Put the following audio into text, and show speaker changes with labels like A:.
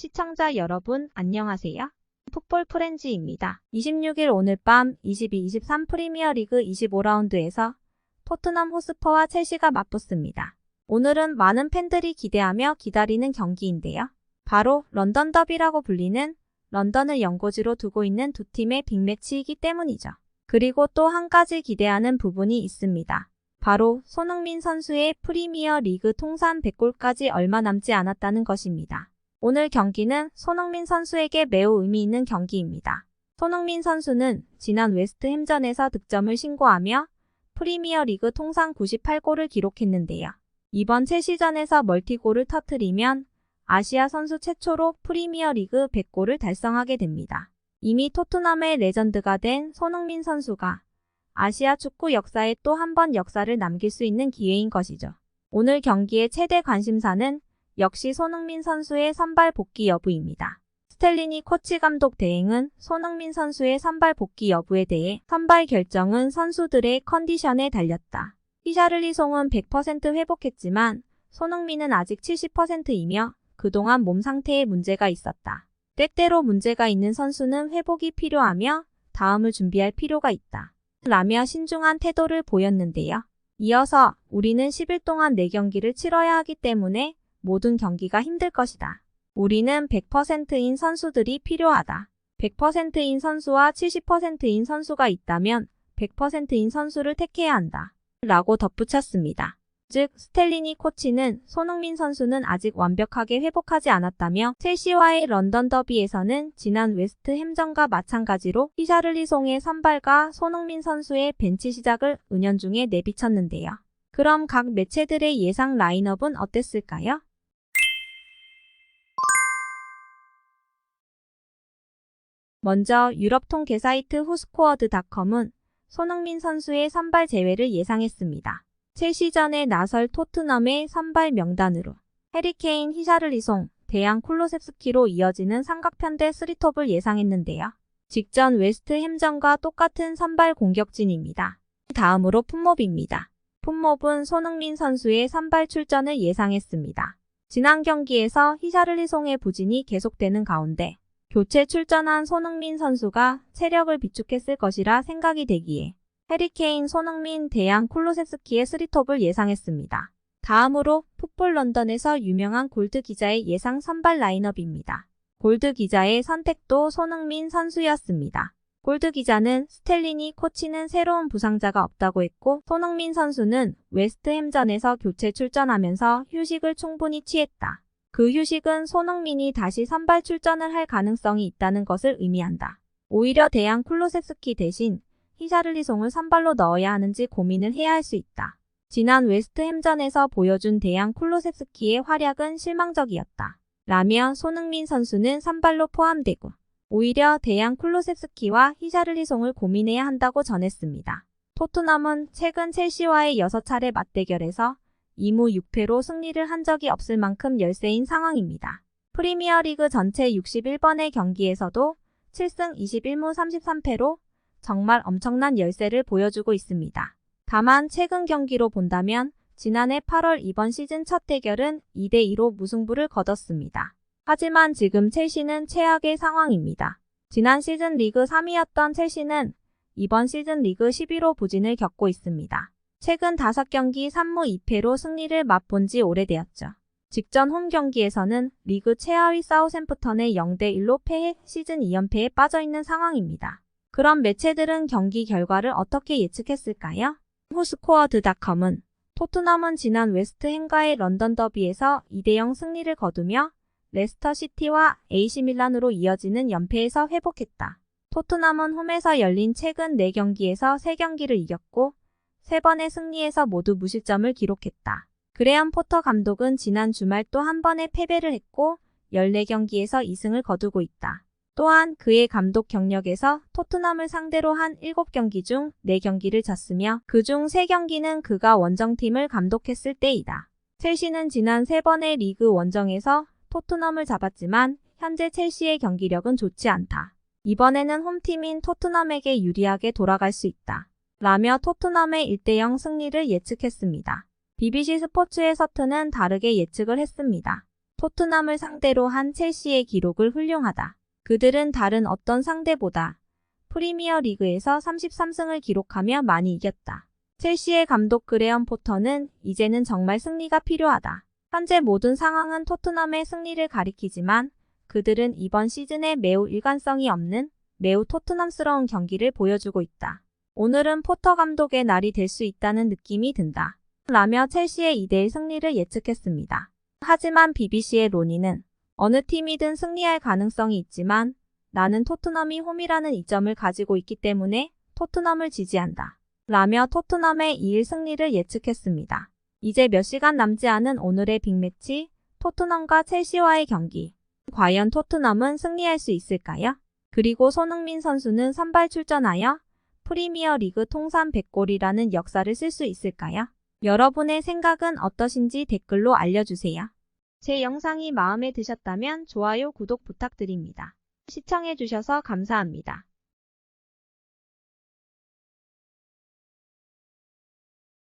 A: 시청자 여러분 안녕하세요. 풋볼 프렌즈입니다. 26일 오늘 밤 22-23 프리미어리그 25라운드에서 토트넘 호스퍼와 첼시가 맞붙습니다. 오늘은 많은 팬들이 기대하며 기다리는 경기인데요. 바로 런던 더비라고 불리는 런던을 연고지로 두고 있는 두 팀의 빅매치이기 때문이죠. 그리고 또 한 가지 기대하는 부분이 있습니다. 바로 손흥민 선수의 프리미어 리그 통산 100골까지 얼마 남지 않았다는 것입니다. 오늘 경기는 손흥민 선수에게 매우 의미 있는 경기입니다. 손흥민 선수는 지난 웨스트햄전에서 득점을 신고하며 프리미어 리그 통산 98골을 기록했는데요. 이번 첼시전에서 멀티골을 터뜨리면 아시아 선수 최초로 프리미어 리그 100골을 달성하게 됩니다. 이미 토트넘의 레전드가 된 손흥민 선수가 아시아 축구 역사에 또 한 번 역사를 남길 수 있는 기회인 것이죠. 오늘 경기의 최대 관심사는 역시 손흥민 선수의 선발 복귀 여부입니다. 스텔리니 코치 감독 대행은 손흥민 선수의 선발 복귀 여부에 대해 선발 결정은 선수들의 컨디션에 달렸다. 히샤를리송은 100% 회복했지만 손흥민은 아직 70%이며 그동안 몸 상태에 문제가 있었다. 때때로 문제가 있는 선수는 회복이 필요하며 다음을 준비할 필요가 있다. 라며 신중한 태도를 보였는데요. 이어서 우리는 10일 동안 4경기를 치러야 하기 때문에 모든 경기가 힘들 것이다. 우리는 100%인 선수들이 필요하다. 100%인 선수와 70%인 선수가 있다면 100%인 선수를 택해야 한다. 라고 덧붙였습니다. 즉 스텔리니 코치는 손흥민 선수는 아직 완벽하게 회복하지 않았다며 첼시와의 런던 더비에서는 지난 웨스트햄전과 마찬가지로 히샤를리송의 선발과 손흥민 선수의 벤치 시작을 은연중에 내비쳤는데요. 그럼 각 매체들의 예상 라인업은 어땠을까요? 먼저 유럽 통계 사이트 후스코어드닷컴은 손흥민 선수의 선발 제외를 예상했습니다. 첼시전에 나설 토트넘의 선발 명단으로 해리케인, 히샤를리송, 데양 쿨루셉스키로 이어지는 삼각편대 3톱을 예상했는데요. 직전 웨스트햄전과 똑같은 선발 공격진입니다. 다음으로 풋몹입니다. 풋몹은 손흥민 선수의 선발 출전을 예상했습니다. 지난 경기에서 히샤를리송의 부진이 계속되는 가운데 교체 출전한 손흥민 선수가 체력을 비축했을 것이라 생각이 되기에 해리케인, 손흥민, 데양 쿨루셉스키의 3톱을 예상했습니다. 다음으로 풋볼 런던에서 유명한 골드 기자의 예상 선발 라인업입니다. 골드 기자의 선택도 손흥민 선수였습니다. 골드 기자는 스텔리니 코치는 새로운 부상자가 없다고 했고 손흥민 선수는 웨스트햄전에서 교체 출전하면서 휴식을 충분히 취했다. 그 휴식은 손흥민이 다시 선발 출전을 할 가능성이 있다는 것을 의미한다. 오히려 데양 쿨루셉스키 대신 히샤를리송을 선발로 넣어야 하는지 고민을 해야 할 수 있다. 지난 웨스트햄전에서 보여준 데양 쿨루셉스키의 활약은 실망적이었다. 라며 손흥민 선수는 선발로 포함되고 오히려 데양 쿨루셉스키와 히샤를리송을 고민해야 한다고 전했습니다. 토트넘은 최근 첼시와의 6차례 맞대결에서 2무 6패로 승리를 한 적이 없을 만큼 열세인 상황입니다. 프리미어리그 전체 61번의 경기에서도 7승 21무 33패로 정말 엄청난 열세를 보여주고 있습니다. 다만 최근 경기로 본다면 지난해 8월 이번 시즌 첫 대결은 2대2로 무승부를 거뒀습니다. 하지만 지금 첼시는 최악의 상황입니다. 지난 시즌 리그 3위였던 첼시는 이번 시즌 리그 10위로 부진을 겪고 있습니다. 최근 5경기 3무 2패로 승리를 맛본 지 오래되었죠. 직전 홈 경기에서는 리그 최하위 사우샘프턴에 0대1로 패해 시즌 2연패에 빠져있는 상황입니다. 그럼 매체들은 경기 결과를 어떻게 예측했을까요? 후스코어드닷컴은 토트넘은 지난 웨스트햄과의 런던 더비에서 2대0 승리를 거두며 레스터 시티와 AC 밀란으로 이어지는 연패에서 회복했다. 토트넘은 홈에서 열린 최근 4경기에서 3경기를 이겼고 3번의 승리에서 모두 무실점을 기록했다. 그레엄 포터 감독은 지난 주말 또 한 번의 패배를 했고 14경기에서 2승을 거두고 있다. 또한 그의 감독 경력에서 토트넘을 상대로 한 7경기 중 4경기를 졌으며 그중 3경기는 그가 원정팀을 감독했을 때이다. 첼시는 지난 3번의 리그 원정에서 토트넘을 잡았지만 현재 첼시의 경기력은 좋지 않다. 이번에는 홈팀인 토트넘에게 유리하게 돌아갈 수 있다. 라며 토트넘의 1대0 승리를 예측했습니다. BBC 스포츠의 서튼은 다르게 예측을 했습니다. 토트넘을 상대로 한 첼시의 기록을 훌륭하다. 그들은 다른 어떤 상대보다 프리미어 리그에서 33승을 기록하며 많이 이겼다. 첼시의 감독 그레엄 포터는 이제는 정말 승리가 필요하다. 현재 모든 상황은 토트넘의 승리를 가리키지만 그들은 이번 시즌에 매우 일관성이 없는 매우 토트넘스러운 경기를 보여주고 있다. 오늘은 포터 감독의 날이 될 수 있다는 느낌이 든다. 라며 첼시의 2대1 승리를 예측했습니다. 하지만 BBC의 로니는 어느 팀이든 승리할 가능성이 있지만 나는 토트넘이 홈이라는 이점을 가지고 있기 때문에 토트넘을 지지한다. 라며 토트넘의 2일 승리를 예측했습니다. 이제 몇 시간 남지 않은 오늘의 빅매치 토트넘과 첼시와의 경기. 과연 토트넘은 승리할 수 있을까요? 그리고 손흥민 선수는 선발 출전하여 프리미어 리그 통산 100골이라는 역사를 쓸 수 있을까요? 여러분의 생각은 어떠신지 댓글로 알려주세요. 제 영상이 마음에 드셨다면 좋아요, 구독 부탁드립니다. 시청해주셔서 감사합니다.